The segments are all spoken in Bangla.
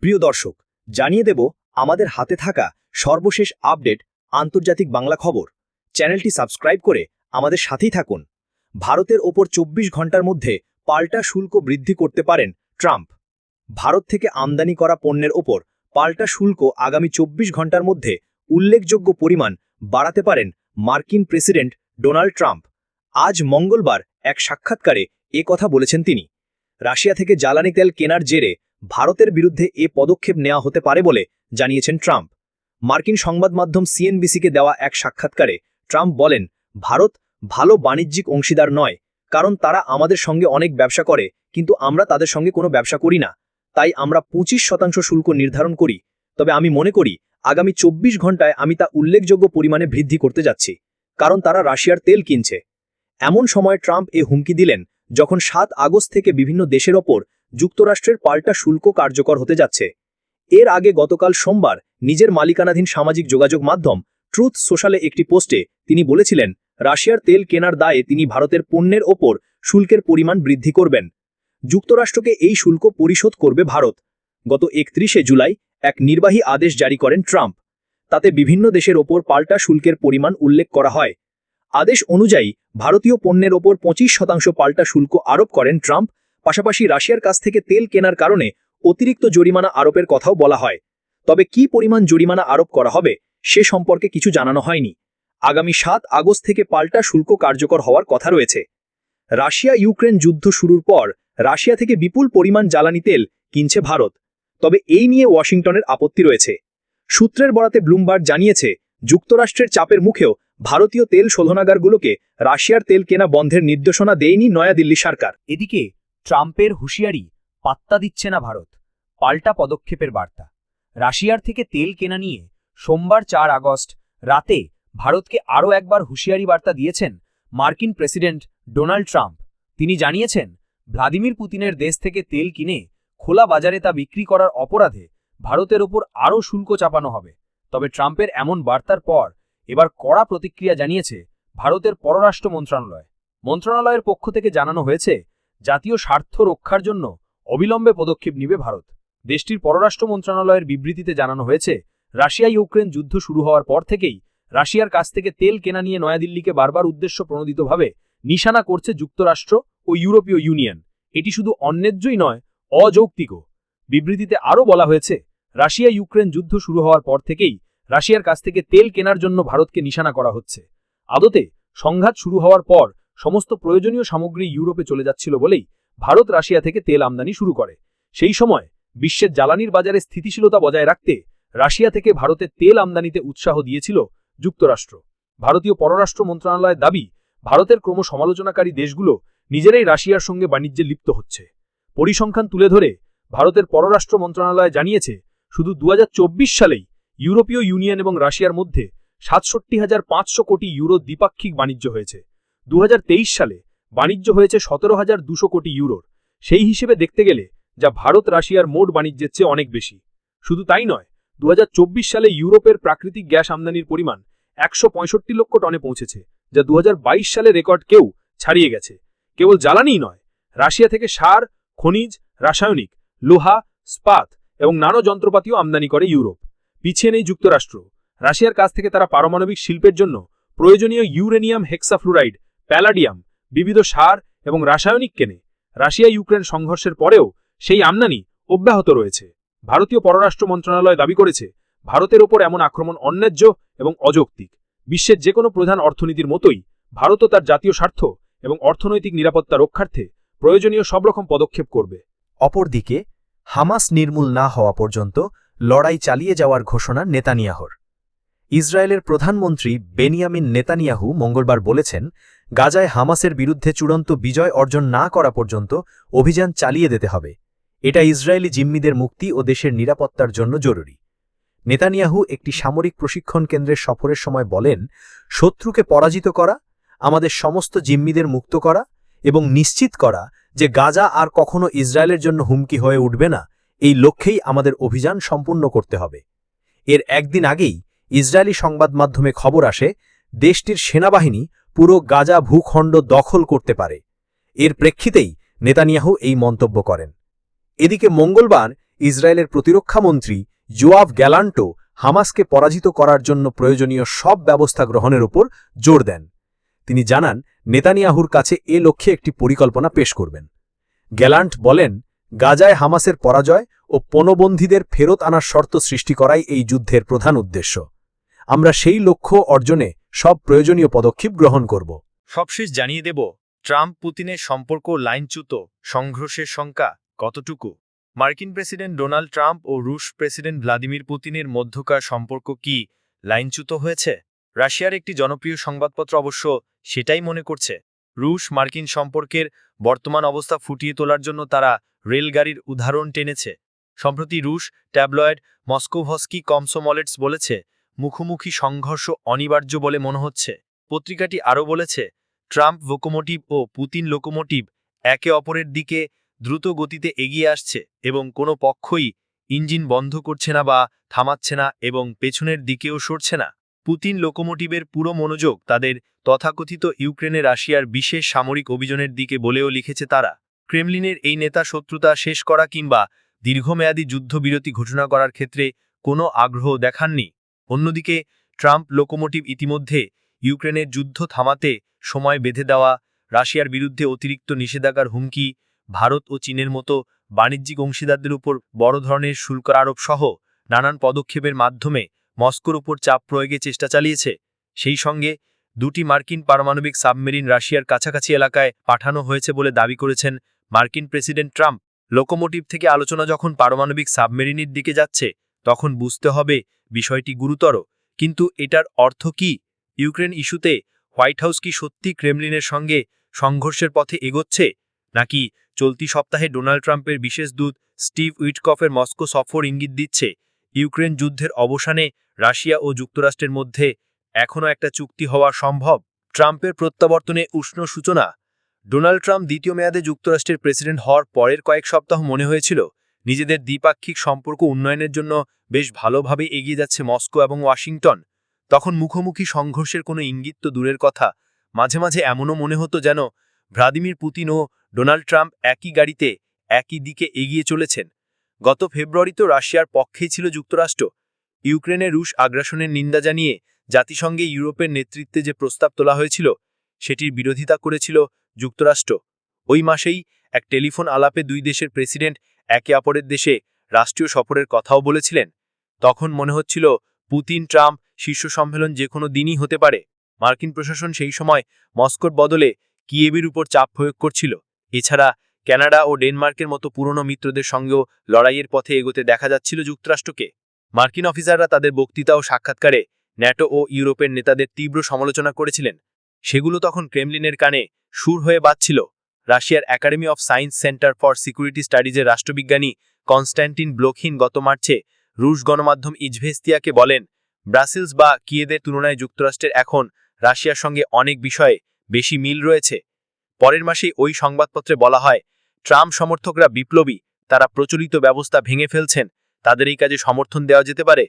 প্রিয় দর্শক, জানিয়ে দেব আমাদের হাতে থাকা সর্বশেষ আপডেট আন্তর্জাতিক বাংলা খবর। চ্যানেলটি সাবস্ক্রাইব করে আমাদের সাথেই থাকুন। ভারতের ওপর ২৪ ঘন্টার মধ্যে পাল্টা শুল্ক বৃদ্ধি করতে পারেন ট্রাম্প। ভারত থেকে আমদানি করা পণ্যের ওপর পাল্টা শুল্ক আগামী ২৪ ঘন্টার মধ্যে উল্লেখযোগ্য পরিমাণ বাড়াতে পারেন মার্কিন প্রেসিডেন্ট ডোনাল্ড ট্রাম্প। আজ মঙ্গলবার এক সাক্ষাৎকারে কথা বলেছেন তিনি। রাশিয়া থেকে জ্বালানি তেল কেনার জেরে ভারতের বিরুদ্ধে পদক্ষেপ নেওয়া হতে পারে বলে জানিয়েছেন ট্রাম্প। মার্কিন সংবাদ মাধ্যম সিএনবিসিকে দেওয়া এক সাক্ষাৎকারে ট্রাম্প বলেন, ভারত ভালো বাণিজ্যিক অংশীদার নয়, কারণ তারা আমাদের সঙ্গে অনেক ব্যবসা করে, কিন্তু আমরা তাদের সঙ্গে কোনো ব্যবসা করি না। তাই আমরা ২৫% শুল্ক নির্ধারণ করি। তবে আমি মনে করি আগামী ২৪ ঘন্টায় আমি তা উল্লেখযোগ্য পরিমাণে বৃদ্ধি করতে যাচ্ছি, কারণ তারা রাশিয়ার তেল কিনছে। এমন সময় ট্রাম্প হুমকি দিলেন যখন ৭ আগস্ট থেকে বিভিন্ন দেশের ওপর যুক্তরাষ্ট্রের পাল্টা শুল্ক কার্যকর হতে যাচ্ছে। এর আগে গতকাল সোমবার নিজের মালিকানাধীন সামাজিক যোগাযোগ মাধ্যম ট্রুথ সোশ্যালে একটি পোস্টে তিনি বলেছিলেন, রাশিয়ার তেল কেনার দায়ে তিনি ভারতের পণ্যের ওপর শুল্কের পরিমাণ বৃদ্ধি করবেন। যুক্তরাষ্ট্রকে এই শুল্ক পরিশোধ করবে ভারত। গত ৩১শে জুলাই এক নির্বাহী আদেশ জারি করেন ট্রাম্প। তাতে বিভিন্ন দেশের ওপর পাল্টা শুল্কের পরিমাণ উল্লেখ করা হয়। আদেশ অনুযায়ী ভারতীয় পণ্যের ওপর ২৫% পাল্টা শুল্ক আরোপ করেন ট্রাম্প। পাশাপাশি রাশিয়ার কাছ থেকে তেল কেনার কারণে অতিরিক্ত জরিমানা আরোপের কথাও বলা হয়। তবে কী পরিমাণ জরিমানা আরোপ করা হবে সে সম্পর্কে কিছু জানানো হয়নি। আগামী ৭ আগস্ট থেকে পাল্টা শুল্ক কার্যকর হওয়ার কথা রয়েছে। রাশিয়া ইউক্রেন যুদ্ধ শুরুর পর রাশিয়া থেকে বিপুল পরিমাণ জ্বালানি তেল কিনছে ভারত। তবে এই নিয়ে ওয়াশিংটনের আপত্তি রয়েছে। সূত্রের বরাতে ব্লুমবার্গ জানিয়েছে, যুক্তরাষ্ট্রের চাপের মুখেও ভারতীয় তেল শোধনাগারগুলোকে রাশিয়ার তেল কেনা বন্ধের নির্দেশনা দেয়নি নয়াদিল্লি সরকার। এদিকে ট্রাম্পের হুঁশিয়ারি পাত্তা দিচ্ছে না ভারত। পাল্টা পদক্ষেপের বার্তা। রাশিয়ার থেকে তেল কেনা নিয়ে সোমবার ৪ আগস্ট রাতে ভারতকে আরও একবার হুঁশিয়ারি বার্তা দিয়েছেন মার্কিন প্রেসিডেন্ট ডোনাল্ড ট্রাম্প। তিনি জানিয়েছেন, ভ্লাদিমির পুতিনের দেশ থেকে তেল কিনে খোলা বাজারে তা বিক্রি করার অপরাধে ভারতের ওপর আরও শুল্ক চাপানো হবে। তবে ট্রাম্পের এমন বার্তার পর এবার কড়া প্রতিক্রিয়া জানিয়েছে ভারতের পররাষ্ট্র মন্ত্রণালয়। মন্ত্রণালয়ের পক্ষ থেকে জানানো হয়েছে, জাতীয় স্বার্থ রক্ষার জন্য অবিলম্বে পদক্ষেপ নেবে ভারত। দেশটির পররাষ্ট্র মন্ত্রণালয়ের বিবৃতিতে জানানো হয়েছে, রাশিয়া ইউক্রেন যুদ্ধ শুরু হওয়ার পর থেকেই রাশিয়ার কাছ থেকে তেল কেনা নিয়ে নয়াদিল্লিকে বারবার উদ্দেশ্য প্রণোদিতভাবে নিশানা করছে যুক্তরাষ্ট্র ও ইউরোপীয় ইউনিয়ন। এটি শুধু অন্যায্যই নয়, অযৌক্তিকও। বিবৃতিতে আরও বলা হয়েছে, রাশিয়া ইউক্রেন যুদ্ধ শুরু হওয়ার পর থেকেই রাশিয়ার কাছ থেকে তেল কেনার জন্য ভারতকে নিশানা করা হচ্ছে। আদতে সংঘাত শুরু হওয়ার পর সমস্ত প্রয়োজনীয় সামগ্রী ইউরোপে চলে যাচ্ছিল বলেই ভারত রাশিয়া থেকে তেল আমদানি শুরু করে। সেই সময় বিশ্বের জ্বালানির বাজারে স্থিতিশীলতা বজায় রাখতে রাশিয়া থেকে ভারতের তেল আমদানিতে উৎসাহ দিয়েছিল যুক্তরাষ্ট্র। ভারতীয় পররাষ্ট্র মন্ত্রণালয়ের দাবি, ভারতের ক্রম সমালোচনাকারী দেশগুলো নিজেরাই রাশিয়ার সঙ্গে বাণিজ্যে লিপ্ত হচ্ছে। পরিসংখ্যান তুলে ধরে ভারতের পররাষ্ট্র মন্ত্রণালয় জানিয়েছে, শুধু ২০২৪ সালেই ইউরোপীয় ইউনিয়ন এবং রাশিয়ার মধ্যে ৬৭,৫০০ কোটি ইউরো দ্বিপাক্ষিক বাণিজ্য হয়েছে। ২০২৩ সালে বাণিজ্য হয়েছে ১৭,২০০ কোটি ইউরোর। সেই হিসেবে দেখতে গেলে যা ভারত রাশিয়ার মোট বাণিজ্যের চেয়ে অনেক বেশি। শুধু তাই নয়, ২০২৪ সালে ইউরোপের প্রাকৃতিক গ্যাস আমদানির পরিমাণ ১৬৫ লক্ষ টনে পৌঁছেছে, যা ২০২২ সালে রেকর্ডকেও ছাড়িয়ে গেছে। কেবল জ্বালানিই নয়, রাশিয়া থেকে সার, খনিজ, রাসায়নিক, লোহা, ইস্পাত এবং নানো যন্ত্রপাতিও আমদানি করে ইউরোপ। পিছিয়ে নেই যুক্তরাষ্ট্র। রাশিয়ার কাছ থেকে তারা পারমাণবিক শিল্পের জন্য প্রয়োজনীয় ইউরেনিয়াম হেক্সাফ্লুরাইড, প্যালাডিয়াম, বিবিধ সার এবং রাসায়নিক কেনে। রাশিয়া ইউক্রেন সংঘর্ষের পরেও সেই আমদানি অব্যাহত রয়েছে। ভারতীয় পররাষ্ট্র মন্ত্রণালয় দাবি করেছে, ভারতের ওপর এমন আক্রমণ অন্যায্য এবং অযৌক্তিক। বিশ্বের যে কোনো প্রধান অর্থনীতির মতোই ভারতও তার জাতীয় স্বার্থ এবং অর্থনৈতিক নিরাপত্তা রক্ষার্থে প্রয়োজনীয় সব রকম পদক্ষেপ করবে। অপরদিকে হামাস নির্মূল না হওয়া পর্যন্ত লড়াই চালিয়ে যাওয়ার ঘোষণা নেতানিয়াহুর। ইসরায়েলের প্রধানমন্ত্রী বেনিয়ামিন নেতানিয়াহু মঙ্গলবার বলেছেন, গাজায় হামাসের বিরুদ্ধে চূড়ান্ত বিজয় অর্জন না করা পর্যন্ত অভিযান চালিয়ে যেতে হবে। এটা ইসরায়েলি জিম্মিদের মুক্তি ও দেশের নিরাপত্তার জন্য জরুরি। নেতানিয়াহু একটি সামরিক প্রশিক্ষণ কেন্দ্রের সফরের সময় বলেন, শত্রুকে পরাজিত করা, আমাদের সমস্ত জিম্মিদের মুক্ত করা এবং নিশ্চিত করা যে গাজা আর কখনো ইসরায়েলের জন্য হুমকি হয়ে উঠবে না, এই লক্ষ্যেই আমাদের অভিযান সম্পূর্ণ করতে হবে। এর একদিন আগেই ইসরায়েলি সংবাদ মাধ্যমে খবর আসে, দেশটির সেনাবাহিনী পুরো গাজা ভূখণ্ড দখল করতে পারে। এর প্রেক্ষিতেই নেতানিয়াহু এই মন্তব্য করেন। এদিকে মঙ্গলবার ইসরায়েলের প্রতিরক্ষামন্ত্রী যোয়াভ গ্যালান্টো হামাসকে পরাজিত করার জন্য প্রয়োজনীয় সব ব্যবস্থা গ্রহণের উপর জোর দেন। তিনি জানান নেতানিয়াহুর কাছে এ লক্ষ্যে একটি পরিকল্পনা পেশ করবেন। গ্যালান্ট বলেন, গাজায় হামাসের পরাজয় ও পণবন্দীদের ফেরত আনার শর্ত সৃষ্টি করাই এই যুদ্ধের প্রধান উদ্দেশ্য। আমরা সেই লক্ষ্য অর্জনে সব প্রয়োজনীয় পদক্ষেপ গ্রহণ করব। সবশেষ জানিয়ে দেব, ট্রাম্প পুতিনের সম্পর্ক লাইনচ্যুত, সংঘর্ষের সংখ্যা কতটুকু? মার্কিন প্রেসিডেন্ট ডোনাল্ড ট্রাম্প ও রুশ প্রেসিডেন্ট ভ্লাদিমির পুতিনের মধ্যকার সম্পর্ক কি লাইনচ্যুত হয়েছে? রাশিয়ার একটি জনপ্রিয় সংবাদপত্র অবশ্য সেটাই মনে করছে। রুশ মার্কিন সম্পর্কের বর্তমান অবস্থা ফুটিয়ে তোলার জন্য তারা রেলগাড়ির উদাহরণ টেনেছে। সম্প্রতি রুশ ট্যাবলয়েড মস্কোভস্কি কমসোমলেটস বলেছে, মুখোমুখি সংঘর্ষ অনিবার্য বলে মনে হচ্ছে। পত্রিকাটি আরও বলেছে, ট্রাম্প লোকোমোটিভ ও পুতিন লোকোমোটিভ একে অপরের দিকে দ্রুত গতিতে এগিয়ে আসছে এবং কোনো পক্ষই ইঞ্জিন বন্ধ করছে না বা থামাচ্ছে না এবং পেছনের দিকেও সরছে না। পুতিন লোকোমোটিভের পুরো মনোযোগ তাদের তথাকথিত ইউক্রেনে রাশিয়ার বিশেষ সামরিক অভিযানের দিকে বলেও লিখেছে তারা। ক্রেমলিনের এই নেতা শত্রুতা শেষ করা কিংবা দীর্ঘমেয়াদী যুদ্ধবিরতি ঘোষণা করার ক্ষেত্রে কোনো আগ্রহ দেখাননি। অন্যদিকে ট্রাম্প লোকোমোটিভ ইতিমধ্যে ইউক্রেনের যুদ্ধ থামাতে সময় বেঁধে দেওয়া, রাশিয়ার বিরুদ্ধে অতিরিক্ত নিষেধাজ্ঞার হুমকি, ভারত ও চীনের মতো বাণিজ্যিক অংশীদারদের উপর বড় ধরনের শুল্ক আরোপ সহ নানান পদক্ষেপের মাধ্যমে মস্কোর উপর চাপ প্রয়োগের চেষ্টা চালিয়েছে। সেই সঙ্গে দুটি মার্কিন পারমাণবিক সাবমেরিন রাশিয়ার কাছাকাছি এলাকায় পাঠানো হয়েছে বলে দাবি করেছেন মার্কিন প্রেসিডেন্ট ট্রাম্প। লোকোমোটিভ থেকে আলোচনা যখন পারমাণবিক সাবমেরিনের দিকে যাচ্ছে, তখন বুঝতে হবে বিষয়টি গুরুতর। কিন্তু এটার অর্থ কি? ইউক্রেন ইস্যুতে হোয়াইট হাউস কি সত্যি ক্রেমলিনের সঙ্গে সংঘর্ষের পথে এগোচ্ছে, নাকি চলতি সপ্তাহে ডোনাল্ড ট্রাম্পের বিশেষ দূত স্টিভ উইটকফের মস্কো সফর ইঙ্গিত দিচ্ছে ইউক্রেন যুদ্ধের অবসানে রাশিয়া ও যুক্তরাষ্ট্রের মধ্যে এখনও একটা চুক্তি হওয়া সম্ভব? ট্রাম্পের প্রত্যাবর্তনে উষ্ণ সূচনা। ডোনাল্ড ট্রাম্প দ্বিতীয় মেয়াদে যুক্তরাষ্ট্রের প্রেসিডেন্ট হওয়ার পরের কয়েক সপ্তাহ মনে হয়েছিল নিজেদের দ্বিপাক্ষিক সম্পর্ক উন্নয়নের জন্য বেশ ভালোভাবে এগিয়ে যাচ্ছে মস্কো এবং ওয়াশিংটন। তখন মুখোমুখি সংঘর্ষের কোনো ইঙ্গিত তো দূরের কথা, মাঝে মাঝে এমনও মনে হতো যেন ভ্লাদিমির পুতিন ও ডোনাল্ড ট্রাম্প একই গাড়িতে একই দিকে এগিয়ে চলেছেন। গত ফেব্রুয়ারিতেও রাশিয়ার পক্ষেই ছিল যুক্তরাষ্ট্র। ইউক্রেনে রুশ আগ্রাসনের নিন্দা জানিয়ে জাতিসংঘে ইউরোপের নেতৃত্বে যে প্রস্তাব তোলা হয়েছিল, সেটির বিরোধিতা করেছিল যুক্তরাষ্ট্র। ওই মাসেই এক টেলিফোন আলাপে দুই দেশের প্রেসিডেন্ট একে অপরের দেশে রাষ্ট্রীয় সফরের কথাও বলেছিলেন। তখন মনে হচ্ছিল পুতিন ট্রাম্প শীর্ষ সম্মেলন যে কোনো দিনই হতে পারে। মার্কিন প্রশাসন সেই সময় মস্কোর বদলে কিয়েভের উপর চাপ প্রয়োগ করছিল। এছাড়া কানাডা ও ডেনমার্কের মতো পুরনো মিত্রদের সঙ্গেও লড়াইয়ের পথে এগোতে দেখা যাচ্ছিল যুক্তরাষ্ট্রকে। মার্কিন অফিসাররা তাদের বক্তৃতা ও সাক্ষাৎকারে ন্যাটো ও ইউরোপের নেতাদের তীব্র সমালোচনা করেছিলেন। সেগুলো তখন ক্রেমলিনের কানে সুর হয়ে বাজছিল। রাশিয়ার academy of science centre for security স্টাডিজের রাষ্ট্রবিজ্ঞানী কনস্ট্যান্টিন ব্লোখিন গত মার্চে রুশ গণমাধ্যম ইজভেস্তিয়াকে বলেন, ব্রাসেলস বা কিয়েভের তুলনায় যুক্তরাষ্ট্রের এখন রাশিয়ার সঙ্গে অনেক বিষয়ে বেশি মিল রয়েছে। পরের মাসেই ওই সংবাদপত্রে বলা হয়, ট্রাম্প সমর্থকরা বিপ্লবী, তারা প্রচলিত ব্যবস্থা ভেঙে ফেলছেন, তাদের এই কাজে সমর্থন দেওয়া যেতে পারে।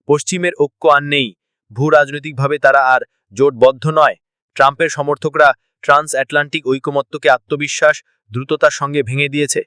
পশ্চিমের ঐক্য আর নেই, ভূ রাজনৈতিকভাবে তারা আর জোটবদ্ধ নয়। ট্রাম্পের সমর্থকরা ট্রান্স আটলান্টিক ঐকমত্যকে আত্মবিশ্বাস দ্রুততার সঙ্গে ভেঙে দিয়েছে।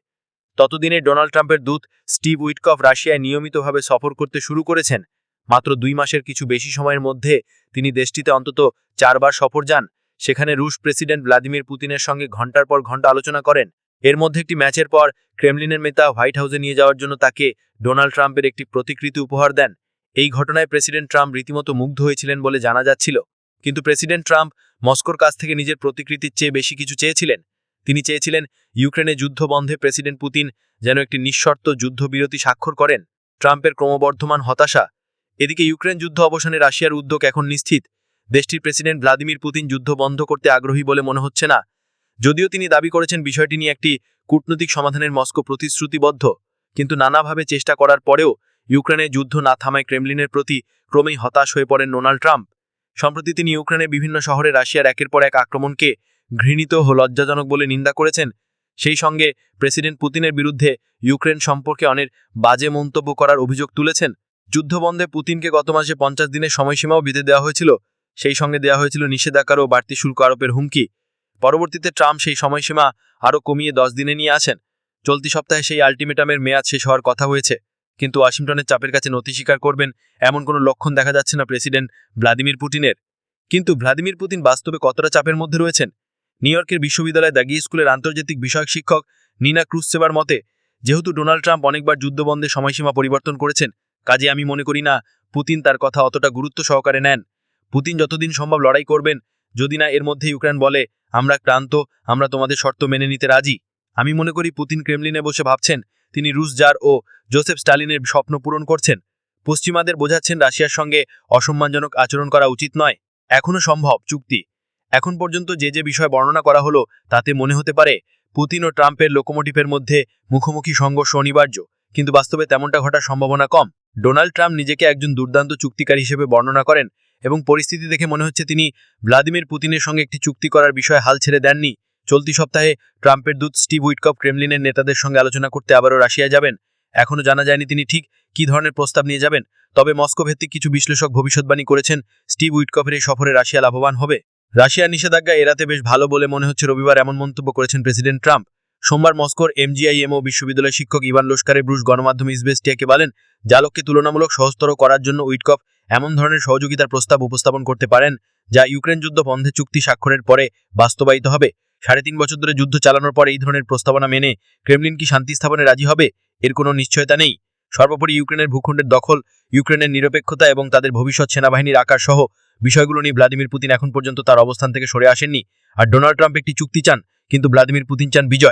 ততদিনে ডোনাল্ড ট্রাম্পের দূত স্টিভ উইটকফ রাশিয়ায় নিয়মিতভাবে সফর করতে শুরু করেছেন। মাত্র 2 মাসের কিছু বেশি সময়ের মধ্যে তিনি দেশটিতে অন্তত 4 বার সফর যান। সেখানে রুশ প্রেসিডেন্ট ভ্লাদিমির পুতিনের সঙ্গে ঘণ্টার পর ঘণ্টা আলোচনা করেন। এর মধ্যে একটি ম্যাচের পর ক্রেমলিনের নেতা হোয়াইট হাউসে নিয়ে যাওয়ার জন্য তাকে ডোনাল্ড ট্রাম্পের একটি প্রতিকৃতি উপহার দেন। এই ঘটনায় প্রেসিডেন্ট ট্রাম্প রীতিমতো মুগ্ধ হয়েছিলেন বলে জানা যাচ্ছিল। কিন্তু প্রেসিডেন্ট ট্রাম্প মস্কোর কাছ থেকে নিজের প্রতিকৃতির চেয়ে বেশি কিছু চেয়েছিলেন। তিনি চেয়েছিলেন ইউক্রেনে যুদ্ধ বন্ধে প্রেসিডেন্ট পুতিন যেন একটি নিঃশর্ত যুদ্ধবিরতি স্বাক্ষর করেন। ট্রাম্পের ক্রমবর্ধমান হতাশা। এদিকে ইউক্রেন যুদ্ধ অবসানে রাশিয়ার উদ্যোগ এখন নিশ্চিত। দেশটির প্রেসিডেন্ট ভ্লাদিমির পুতিন যুদ্ধ বন্ধ করতে আগ্রহী বলে মনে হচ্ছে না। যদিও তিনি দাবি করেছেন বিষয়টি নিয়ে একটি কূটনৈতিক সমাধানের মস্কো প্রতিশ্রুতিবদ্ধ, কিন্তু নানাভাবে চেষ্টা করার পরেও ইউক্রেনে যুদ্ধ না থামায় ক্রেমলিনের প্রতি ক্রমেই হতাশ হয়ে পড়েন ডোনাল্ড ট্রাম্প। সম্প্রতি তিনি ইউক্রেনের বিভিন্ন শহরে রাশিয়ার একের পর এক আক্রমণকে ঘৃণিত ও লজ্জাজনক বলে নিন্দা করেছেন। সেই সঙ্গে প্রেসিডেন্ট পুতিনের বিরুদ্ধে ইউক্রেন সম্পর্কে অনেক বাজে মন্তব্য করার অভিযোগ তুলেছেন। যুদ্ধবন্ধে পুতিনকে গত মাসে 50 দিনের সময়সীমাও বেঁধে দেওয়া হয়েছিল। সেই সঙ্গে দেওয়া হয়েছিল নিষেধাজ্ঞা ও বাড়তি শুল্ক আরোপের হুমকি। পরবর্তীতে ট্রাম্প সেই সময়সীমা আরও কমিয়ে 10 দিনে নিয়ে আসেন। চলতি সপ্তাহে সেই আলটিমেটামের মেয়াদ শেষ হওয়ার কথা হয়েছে, কিন্তু ওয়াশিংটনের চাপের কাছে নথি স্বীকার করবেন এমন কোনো লক্ষণ দেখা যাচ্ছে না প্রেসিডেন্ট ভ্লাদিমির পুতিনের। কিন্তু ভ্লাদিমির পুতিন বাস্তবে কতটা চাপের মধ্যে রয়েছেন? নিউ ইয়র্কের বিশ্ববিদ্যালয় দ্য স্কুলের আন্তর্জাতিক বিষয়ক শিক্ষক নিনা ক্রুসচেভার মতে, যেহেতু ডোনাল্ড ট্রাম্প অনেকবার যুদ্ধবন্ধের সময়সীমা পরিবর্তন করেছেন, কাজে আমি মনে করি না পুতিন তার কথা অতটা গুরুত্ব সহকারে নেন। পুতিন যতদিন সম্ভব লড়াই করবেন, যদি না এর মধ্যে ইউক্রেন বলে আমরা ক্লান্ত, আমরা তোমাদের শর্ত মেনে নিতে রাজি। আমি মনে করি পুতিন ক্রেমলিনে বসে ভাবছেন তিনি রুশ জার ও জোসেফ স্টালিনের স্বপ্ন পূরণ করছেন। পশ্চিমাদের বোঝাচ্ছেন রাশিয়ার সঙ্গে অসম্মানজনক আচরণ করা উচিত নয়। এখনও সম্ভব চুক্তি। এখন পর্যন্ত যে বিষয় বর্ণনা করা হলো তাতে মনে হতে পারে পুতিন ও ট্রাম্পের লোকোমোটিভের মধ্যে মুখোমুখি সংঘর্ষ অনিবার্য, কিন্তু বাস্তবে তেমনটা ঘটার সম্ভাবনা কম। ডোনাল্ড ট্রাম্প নিজেকে একজন দুর্দান্ত চুক্তিকারী হিসেবে বর্ণনা করেন এবং পরিস্থিতি দেখে মনে হচ্ছে তিনি ভ্লাদিমির পুতিনের সঙ্গে একটি চুক্তি করার বিষয়ে হাল ছেড়ে দেননি। চলতি সপ্তাহে ট্রাম্পের দূত স্টিভ উইটকফ ক্রেমলিনের নেতাদের সঙ্গে আলোচনা করতে আবারও রাশিয়ায় যাবেন। এখনও জানা যায়নি তিনি ঠিক কী ধরনের প্রস্তাব নিয়ে যাবেন, তবে মস্কো ভিত্তিক কিছু বিশ্লেষক ভবিষ্যৎবাণী করেছেন স্টিভ উইটকফের এই সফরে রাশিয়া লাভবান হবে। রাশিয়ার নিষেধাজ্ঞা এড়াতে বেশ ভালো বলে মনে হচ্ছে রবিবার এমন মন্তব্য করেছেন প্রেসিডেন্ট ট্রাম্প। সোমবার মস্কোর এমজিআইএমও বিশ্ববিদ্যালয় শিক্ষক ইভান লোস্কারের ব্রুশ গণমাধ্যম ইজবেস্টিয়াকে বলেন, জালককে তুলনামূলক সহজতর করার জন্য উইটকফ এমন ধরনের সহযোগিতার প্রস্তাব উপস্থাপন করতে পারেন যা ইউক্রেন যুদ্ধ বন্ধে চুক্তি স্বাক্ষরের পরে বাস্তবায়িত হবে। 3.5 বছর ধরে যুদ্ধ চালানোর পর এই ধরনের প্রস্তাবনা মেনে ক্রেমলিন কি শান্তি স্থাপনে রাজি হবে, এর কোনো নিশ্চয়তা নেই। সর্বোপরি ইউক্রেনের ভূখণ্ডের দখল, ইউক্রেনের নিরপেক্ষতা এবং তাদের ভবিষ্যৎ সেনাবাহিনীর আকার সহ বিষয়গুলো নিয়ে ভ্লাদিমির পুতিন এখন পর্যন্ত তার অবস্থান থেকে সরে আসেননি। আর ডোনাল্ড ট্রাম্প একটি চুক্তি চান, কিন্তু ভ্লাদিমির পুতিন চান বিজয়।